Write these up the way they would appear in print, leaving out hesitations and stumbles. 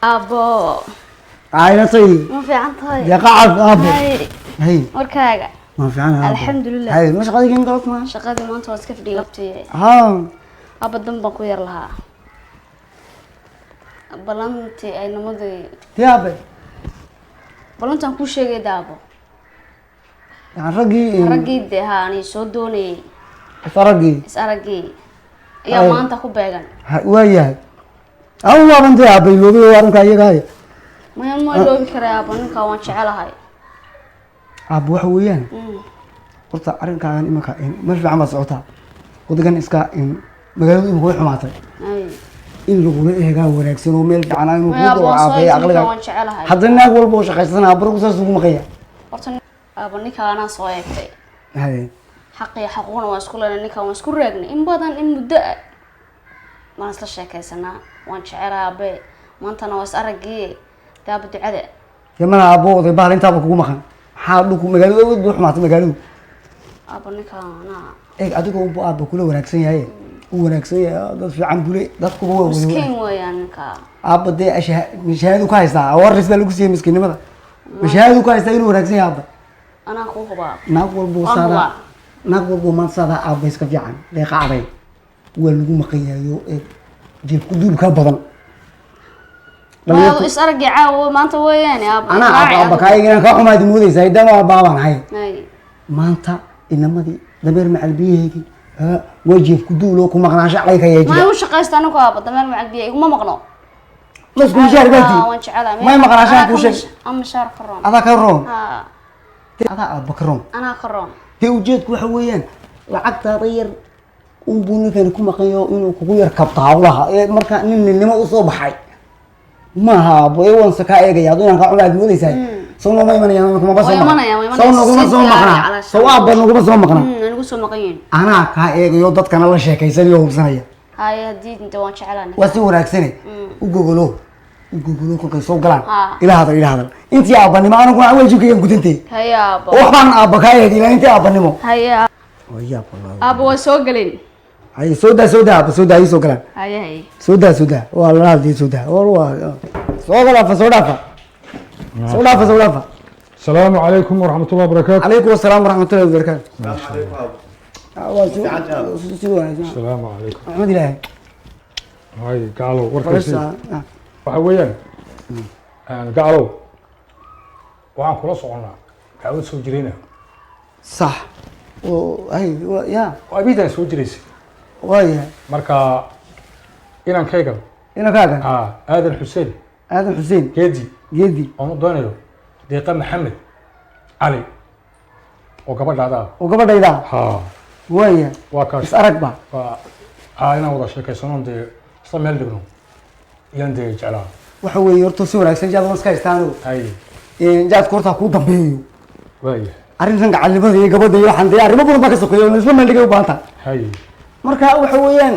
أبو عاينا طيب ما في عن طيب يا قاعد أبو هي وركاجة ما في عنها الحمد لله هاي مش قاعد ينقلك ما شقادي ما أنت واسكف دي لبتي ها أبو الدم بقوير لها بلانتي أي نمضي يا أبي بلانتي أنكو شيء دابو يعني رجي رجي ده هاني سودوني رجي إسأرجي يا ما أنت خو بيجان وياه أول ما أنت أبي يبي وارن كاي كاي ما لو بكرة أبو نك وان شعله هاي أبو حويان قلت أرن كاي إما كاي ما في عمل صوتها قلت كان إسكا إن مجال هو حماته إن لقول إيه كان ونكسر وميل عنا إنه أبو أبي أغلى حتى الناس أول بوش خيسنا أبرو سر سوق مخيا أبو نك أنا صايبتي هاي حقي حقونا واسكولنا نك واسكول رجني إن بدن إن مدة ما نصل شيء كيسنا وان شعرها أبي ما أنت نواس أرجي تابد عدة يا من أبو ذي بعدين تابو كوما خان حالكم مجالو بروح مع مجالو أبو نك أنا إيه أديكم أبو كله ونكسر يا ونكسر يا ده في عم بولي ده كوما مسكين ويا نك أبو ده أشياء مش هذا كويس أورث ده لوكسي مسكين ماذا مش هذا كويس إنه ونكسر يا أبو أنا أخوه باب نقول بوسادة نقول بومانسادة أبو يسكت عن لقى عبي والجو مقيا يو جيب كدول كبرن ما إسأرجي عاو ما أنت وياني أبو أنا أبو كاي أنا كأم هذه مودي زايدة ما بابان هاي ما أنت إنما دي دمير مع البيه هيك ها وجيب كدول وكم مقنعش عليك يا جماعة ما وش قيست أنا كأبو دمير مع البيه وما مقنع بس كل شيء بيتي ما مقنعش كل شيء أم شهر كرون هذا كرون هذا أبو كرون أنا كرون في وجدك وحويان لعقت غير وبني كان كم قيو إنه كوير كبتها والله مركا إن ما أصاب حي ما ها بوي وانسكا إيجا يادون كعمل أدمودي ساي سونا ما يمني أنا كم بس سونا كم سونا مقنا سواء بنو كم سونا مقنا نقول سونا مقين أنا كا إيجا يودت كان الله شيء كيسان يوم سنة هاي هديد أنت وان شعلان وسيورك سنة وجوجلو كم سوق كلام إلى هذا أنت يا أبني ما أنا كنا أول شيء كيان كنتي هيا أبو وحنا أبا كاي إلى أنت أبني مو هيا ويا أبو سوقلين هاي سودا أبو سودا يسوق كلام هاي سودا والله دي سودا والله سودا السلام عليكم ورحمة الله وبركاته. عليكم السلام ورحمة الله وبركاته. السلام عليكم. أحمد الله. هاي قالوا وركسي. وحويان. قالوا وعن كل صعنا قالوا سوجرينا. صح. وهي يا. وأبيدا سوجريس. وهي. مركا إيران كيكل. إيران كيكل. آدم حسين. آدم حسين. جدي. أنا دانيلو. ديقا محمد علي وقبل هذا ويا وكاش أركبه أنا وضع شركة سنون دي صميل دقنو يندي جعلها وحوي يرتو سورة سنجاد ومسكا يستانو جاد كورتا كوتا بيو أرين سنجا علي بدي قبل دي يحن دي أرين مبون باكسو كيو نسلم من دقيقة بانتا مركا وحويان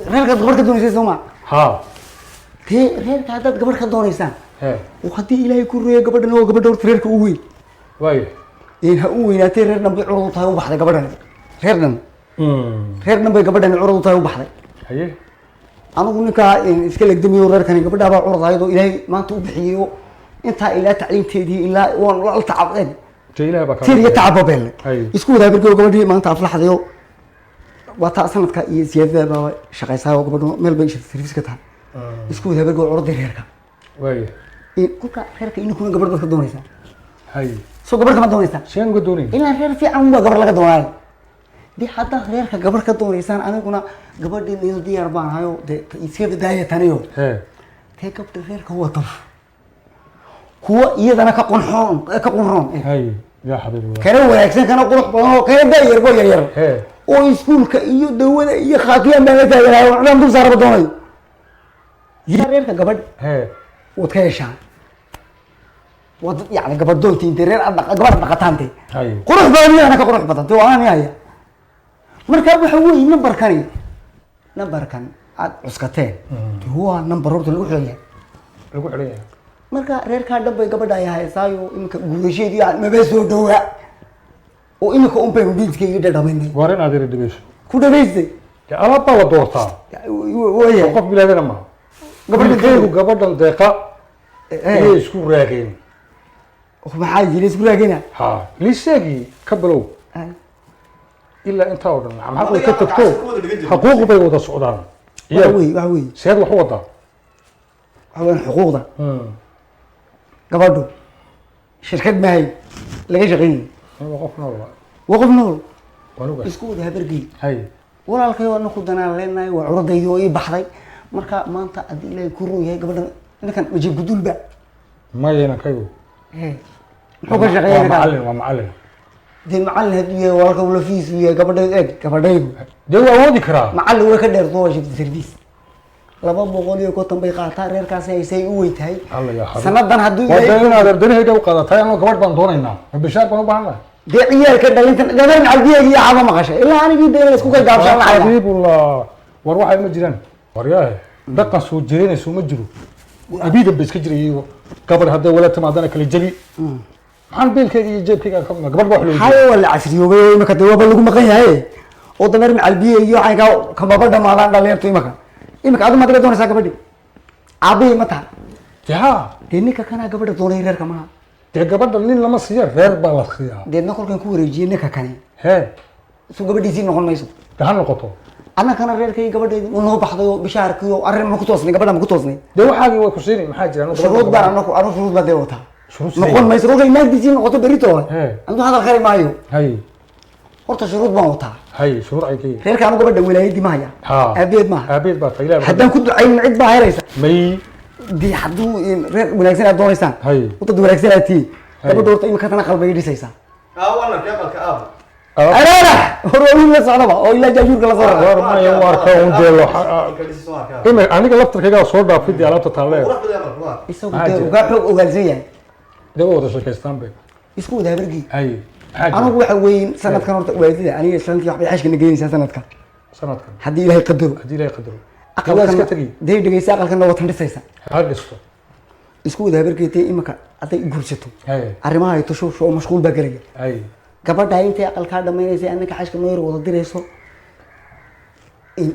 ريالك قبل كدوني سيسوما ريالك هذا قبل كدوني سان وخدي إلهي كوريا قبل إنه قبل دور فريق قوي. إيه قوي ناتي ريرنا بعروض تايو بحده قبلنا. ريرنا بقبل إن عروض تايو بحده. أنا أقول لك إن إسكال قدمي ورير كان قبل ده بعروض هايدو إلهي ما أنتو بحيو أنت إلى تعليم تدي إلا ولا تعب إيه. تيجي تعب بيل. إسكول ده بيقول قبل دي ما أنت أفلح هذيو. وتأصلا كا زيادة بقى شقيسها وقبل مل بيش سيرفيس كتها. إسكول ده بيقول عروض ريرك. كوكا خيرك إنه كنا قبل كده دونيسا. سو قبل كده دونيسا. شين قدوني. إلا خير في عمو قبل كده دوناي. دي حتى خيرك قبل كده دونيسا أنا كنا قبل دي نيو دي أربعة هايو ده يصير بداية ثانيو. هيك قبل خيرك هو طف. هو إذا أنا كقنحون. يا حبيبي. كانوا وياكسن كانوا قرح كان داير بوير. أو يسكول كإيو دولة إيه خاطيا ما نتاعي وعندهم دو صار بدوني. يا خيرك قبل. وتكيشان. يعني قبل دول تينترين قبل بقتانتي قروح بدني أنا كقروح بدنتي وأنا هي مركب حوي نمبر كان عسكتين هو نمبر روت الأولى مركب رير كان دبي قبل ده هاي سايو إنك بوشي دي ما بيسو دوا وإنك أمبي بيجي كي يدا مني وارن أدري دبيش كودا بيجي يا الله طاو دورتا ويا وقف بلادنا ما قبل ده دقيقة inay isku raageen maxaa jira isku raagina ha liisagi ka bilow ilaa inta oo dhan maxaa ka tagto xuquuq bay wada socdaan waxa weey seed wax wada waxaan xuquuqda gabadhu shirkad maahay laga shaqeeyay waqf nool isku wada habargii hay walaalkay waan ku danaan leenahay waa curadaydo oo ii baxday marka maanta hadii ilaahay ku run yahay gabadhan ninkan wajib gudulba ma yeena kayo muxuu ka shaqeeyay waa macallin dee macallin haduu yahay walaalka wala fiis yahay gabadhaydu dee waa awoodi karaa macallin way ka dheer too shifti service 250 bay qaataa reerkaas ay say u weytahay sanadan haduu yahay waa inaad ardayda u qaadataa anoo gabadh baan doonaynaa bishaar baan u baahanahay dee ciyaalka dhalintan gabar macalbiyeegi iyo xaba maqashay ilaa anigii dee isku kay gaabshan lahayd xabiibullah war waxa ma jiraan waryahay dhaqan soo jireenayso ma jiro abida bas ka jiray gabadh hadda wala timaadana kala jabi maxaan beelkayga iyo jeebkayga ka ma gabadh wax loo hayo wala casriyoobay imaka dee waba lagu maqan yahay oo dameer macalbiyeegi iyo waxay ka baba dhamaadaan dhalintu imaka aad ma diga doonaysaa gabadhi aabi ma tahay yaa dee ninka kana gabadha doonay reerka ma dee gabadha nin lama siiyo reer baa la siiyaa deedna kolkan ku wareejiyay ninka kani hee soo gabadhiisii noqon mayso ha noqoto ana kana reerkay gabadheedi uu noo baxday oo bishaarkii oo arrin ma ku toosnay gabadha ma ku toosnay dee waxaagii way ku siinay maxaa jira shuruud baan anu shuruud baa dee wataa noqon mayso kolkay naagdiisii noqoto berito andu hadal khari maayo hay horta shuruud baan wataa hay shuruud ay kii reerka anu gabadha wilaayadii ma haya aabeed ma aabeed baa tayla haddaan ku ducayn cid baa helaysa may dii hadduu reer wanaagsan aad doonaysaan dad wanaagsan aad tihiin gabadha horta imika tana qalbay dhisaysaa وانا كيف الكآبة أنا هروين لا صعبة أو إلا جاجور كلا صار war ma iyo warka uu deelo ima aniga laftarkayga soo dhaafid alaabta taale isagu dee uga xoog ogaalsan yahay dee wada shaqeystaan bay isku wada habargii hay anigu waxa weyn sanadkan horta waadida aniga islaantii waxbay xashka nageynaysaa sanadkan haddii ilaahay qadaro aqalka iska tagi dee dhageysa aqalkan watan dhisaysa ha dhisto isku wada habargeetay imaka hadday guursato arrimaha ay tasho oo mashquul baa galaya gabadha intay aqalkaa dhamaynaysa annaka xashka noo yar wada dirayso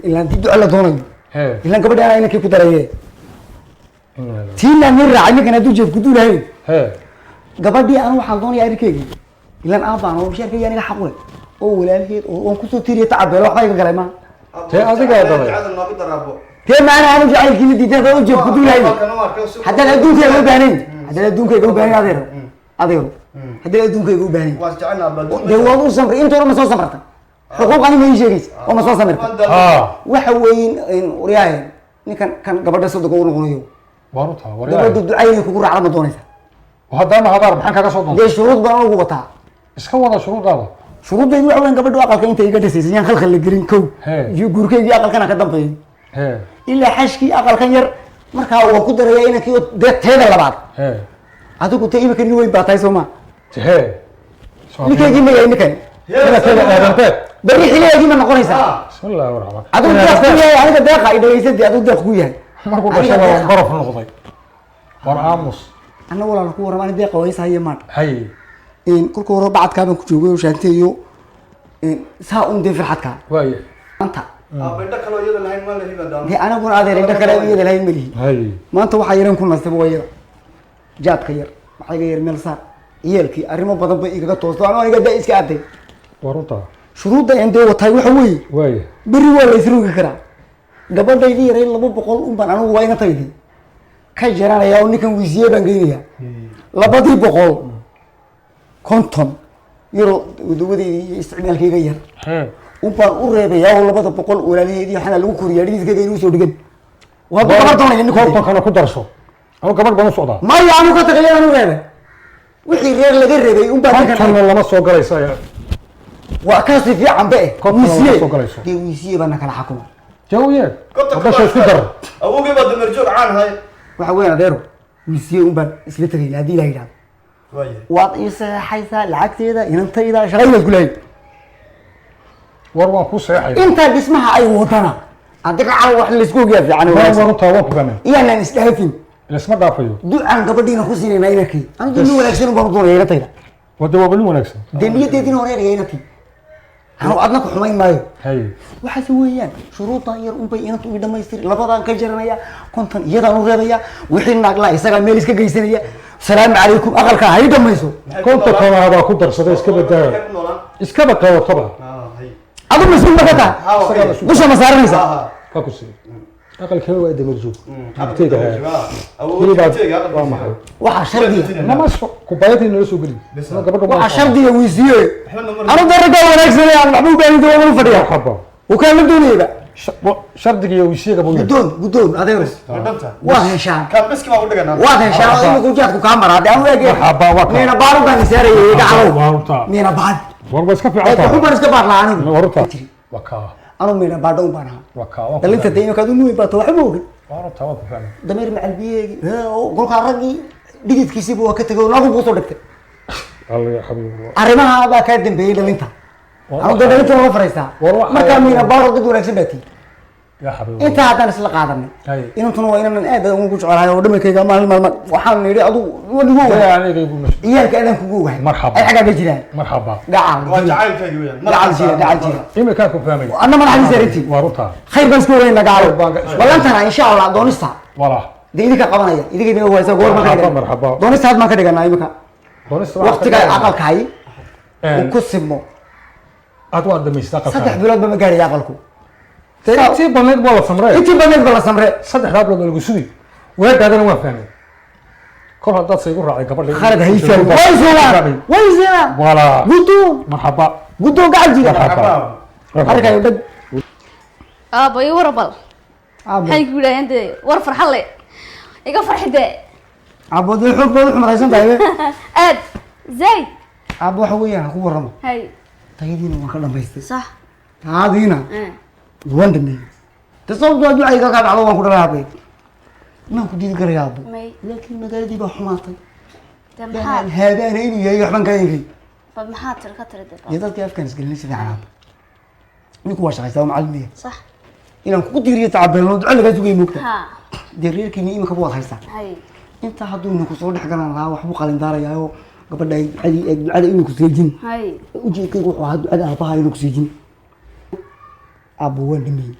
ilaan dib duco la doonayo ilaan gabadha ana inankii ku daraye tiina nin raacay ninkan hadduu jeef ku duulahayn gabadhii anu waxaan doonaya arrinkeygii ilaan aabaan oo bishaarkayga aniga xaq leh oo walaalkeed oo aan kusoo tiiriya tacabeelo waxba iga galay ma tee adigaa dalay tee maana aanu jacaylkiina diidan oo jeef ku duulahayn haddaan adduunkayga u baahnayn haddaan adduunkayga u baahnayn adeero haddaan adduunkayga u baahnayn dee waad u samray intoona ma soo samartay xuquuq ani ma ii sheegaysa oo ma soo samirtay waxa weyn waryaahe ninkan kan gabadha soddonka u noqonayo gabadha ducayna kugu raacda ma doonaysa haddana habaar maxaan kaga soo dee shuruud baan ugu wataa iska wada shuruudaada shuruudaydu waxa weyn gabadhu aqalka intay iga dhisaysa yaan khalkhal la gelin kow iyo guurkaygii aqalkana ka dambeeyay ilaa xashkii aqalkan yar markaa waa ku daraya inankii dee teeda labaad adigu te imika nin weyn baa tahay sooma ninkaygii ma yahay ninkan beri xiligeygii ma noqonaysaa bismillahi rahmaan adigu deeq ku yahay aniga deeqa ay dhageysatay adigu deeq ku yahay markuu dhashada waa baraf noqday war aamus anna walaal ku waram ani deeqa waysa haye maan hay kolka hore bacadkaa baan ku joogay oo shaanteeyo saa un dee farxadka waaye maanta indha kaloo iyada lahayn ma lahi baa dee aniguna adeer indha kale iyada lahayn malihi maanta waxaa yareen ku nastay waa iyada jaadka yar maxaa iga yar meel saar ciyaalkii arrimo badan bay igaga toosto ama aniga daa iska aday warunta shuruudda aan dee wataay waxa weeye waaye berri waa la isrogi karaa gabadhaydii yaray 200 un baan anigu waa inantaydii ka jaranaya oo ninkan wiisiye baan geynaya 200 konton euro dawadeedii iyo isticmaalkayga yar un baan u reebayaa oo 200 walaalaheedii waxaana lagu koriyaa dhiiskayga inuu soo dhigan waa gabar doonaya ninka konton ku darso anu gabadh baan u socdaa maya anu ka tagay anu reebay wixii reer laga reebay un baan konton lama soo galaysa waa ka si fiican ba wiisiye soo galayso dee wiisiye baan kala xukuma jawiye basha isku dar awogii baa dumar joog caan hay waxa weyn adeero wiisiye un baan isla tagay haddii la yidhahdo waad ii saxaysaa lacagteeda inantayda shaqaydaad ku lahayd war waan ku seexay intaa dhismaha ay wadana adiga caawa wax laysku ogaa fiican warunta waan ku gamay iyaanan isdhaafin isma dhaafayo ducaan gabadhiina ku siinayna inakii anigu nin wanaagsan baan u doonaya inantayda wada waa balin wanaagsan dee niyadeedina horeeraya inantii anu adna ku xumayn maayo هاي waxaas weeyaan shuruudan yar un bay inta u dhameystir labadan ka jaranaya konton iyadaan u reebaya wixii naagla isaga meel iska geysanaya salaamu calaykum aqalka hay dhamayso كنت كما هذا كنت رصدي اسكبدا اسكبدا وطبعا adu masuul ma ka tahay dusha ma saaranaysa كاكوسي اقل كيلو وايد مرزوق عبتيك هاي waxa shardiga ما شو كوبايتي انه سو غلي waxa shardiga weysiiyo anu daraga wanaagsan aan waxba u baahin doono u fadhiya مرحبا وكان لدونيبا شرطك يا وشيك ابو guddoon adeeros waa heshaan كان بس كما قلت لك waa heshaan inuu jaadku ka maraade aan weege مرحبا وكا meena baaru baan saarayay gacalo وارتا meena baad وربا اسكا في waxu عطا baan iska baad lahayn ورتا وكا anu meena baad u baan وكا dalinta deeyo ka dunu baato wax moog ورتا وكا فعلا dameer macalbiyeegi golka ragi dhigidkiisii buu ka tagay nagu buu soo dhigtay الله يا حبيبي arrimaha baa ka dambeeyay dalinta anu dalinta loo fariistaa marka meena baaro dad wanaagsan baati يا حبيبي inta haddaan isla qaadanay هاي inantuna waa inaan aad ugu jecelahay oo dhamakayga maalin maalmood waxaan nidhi adu wadigu يا عليك يقول مش iyaalka adan kugu wahay مرحبا. ay xagaa ba jiraan مرحبا gacal وجعل كذي ويا gacal jira إيمي كاكو فامي anna madaxdii saarintii ورتا khayr baan isku weyna gacal ballantana insha Allah doonista ولا dee idinka qabanaya idinka waysa goor ma ka مرحبا مرحبا doonista had ma ka dhiganaa imika ونست waqtiga aqalkaay uu ku simo أتوا دميستا saddex قصة bilood ba ma gaaray aqalku تي بنيت ولا سمرة intii baneed bala samre صدق هذا ولا الجسدي وين هذا أنا ما فاهم كل هذا سيقول راعي قبل khalad hayfan way zina ولا guddoon مرحبا guddoon gacal jira مرحبا arkayo dad aaba iyo warbal maxay ku yidhaaheen dee war farxad le iga farxi dee abodi xoog baad u xumaraysan tahay aad zayd abo waxa weeyaan ku waramo hay tayadiina waan ka dhamaystay صح taadiina waan dhameeyey tasawdu ducayga ka dhacdo waan ku dhalaabay ma ku diidi karayaa abo may laakiin magaaladii baa xumaatay dee maxaad haadaan inuu yahay waxban ka eegay bal maxaad tiri ka tiri dee iyo dadkii afkaan isgelin si fiican abo ninku waa shaqaystaa macallimiya صح inaan kugu diiriyo tacabeelno duco lagaa sugay moogta ها dee reerkiina imika buwaad haystaa هاي intaa hadduu ninku soo dhex galan lahaa waxbuu qalin daarayaayoo gabadha ay ducada inuu ku seejin هاي ujeedkaygu wuxuu ahaa ducada aabaha inuu ku seejin abo waan dhameeyey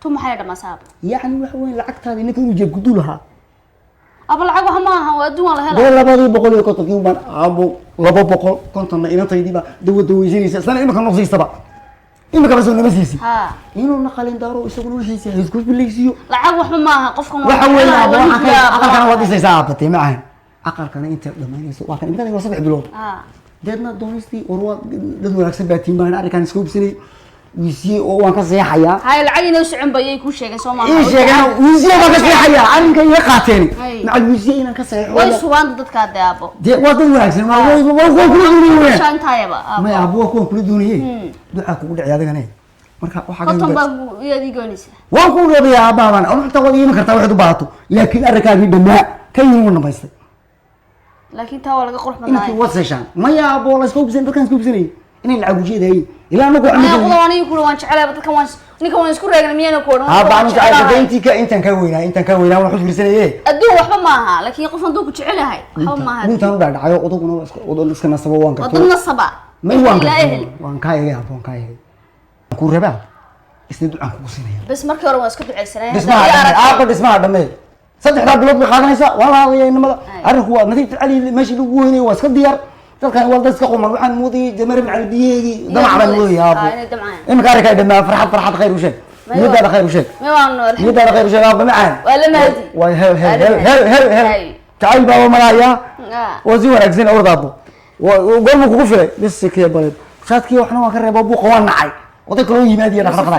تو maxay dhamaasab yacni waxa weyn lacagtaada ninka inuu jeeb gudu lahaa aba lacag wax ma aha waa adduun la dee helaa labadii boqol iyo kontonkii baan abo 250 inantaydiiba dawada weysanaysa sana imika noqsiistaba imika basoo nama siisi ها inuu na qalin daaro isaguna wixiisa isku bilaysiyo lacag wax ma aha qofkan waxa weyn abo aqalkana waad dhisaysaa abatay macaan aqalkana inta dhamaynayso waa kan imikada waa 3 bilood ها deedna doonistii warwaa dad wanaagsan baa tiimaan arrinkan iska hubsanay wiisiye oo waan ka seexayaa هاي lacag inoo socon bayay ku sheegeen Soomaaliya ii sheegana wiisiye baan ka seexayaa arrinkan iga qaateen Ay. macal wiisiye inaan ka seexo way subaan dadka daabo dee waa dad wanaagsan waa kula doonayeen shan taayaba ma abo waa kuwan kula doonayeen ducaa kugu dhacay adigana marka waxaa qoton ka baa iyadii goonaysa waan ku dhoobayaa aabaaban oo xitaa waad iima kartaa waxaad u baahato laakiin arrinkaagii dhamaa ka yimi dhamaystay laakiin taa waa laga qurux intii badnaa waad seeshaan maya abo la iska hubsan dadkan iska hubsanayay inay lacag ujeedaayeen ilaa anagu aniga waxaan qodobaniga kula waan jecelahay dadka waan ninka waan isku reegnay miyana ku odhan aba anu jecel intii ka intan ka weynaa waan xusbirsanaye adduun waxba ma aha laakiin qof hadduu ku jecel yahay waxba ma aha intaan u dhaadhacayo odaguna odan iska nasabo waan waa karto dad nasaba may waan ilaa ehel karto waan ka eegay abo waan ka eegay ku rabaa isna ducaan kugu siinaya bas markii hore waan iska duceysanay dhismaha dhamee aaba dhismaha dhamee saddexdaa bilood bay qaadanaysaa waa la hadlaya inamada arrinku waa nadiifta cali meeshii lagu weynay waa iska diyaar dadkan waa dad iska quman waxaan moodayay jamare macal biyeegii damac baan moodaya aabo inay damcaan imika arrinkaa dhamaa farxad khayr u sheeg niyadaada khayr u sheeg ma waan niyadaada khayr u sheeg aaba macaan waa la mahdi waa hel jacayl baa malaaya waa si wanaagsan ordaabo goorma kugu filay bisikee baleed shaadkii waxna waan ka reebo buuqa waan nacay oday kaloo yimaad iyo dhaqdhaqda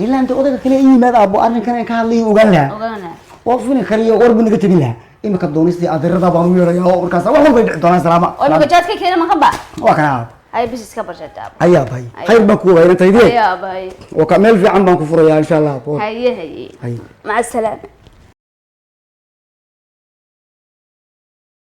ilaa inta odayga kale yimaad aabo arrinkan aan ka hadlayo ogaan lahaa ogaana waa filin kaliya warba naga tegin lahaa imika doonistii adeerada baan u yeerayaa oo markaas wax walba dhici doonaan salaama oo imika jaadka keena ma ka ba waa kana aab ay bis iska barshadaab ayaa bay khayr baan ku wayna taydii ayaa bay oo ka meel fiican baan ku furayaa insha Allah haye haye hay maca salaama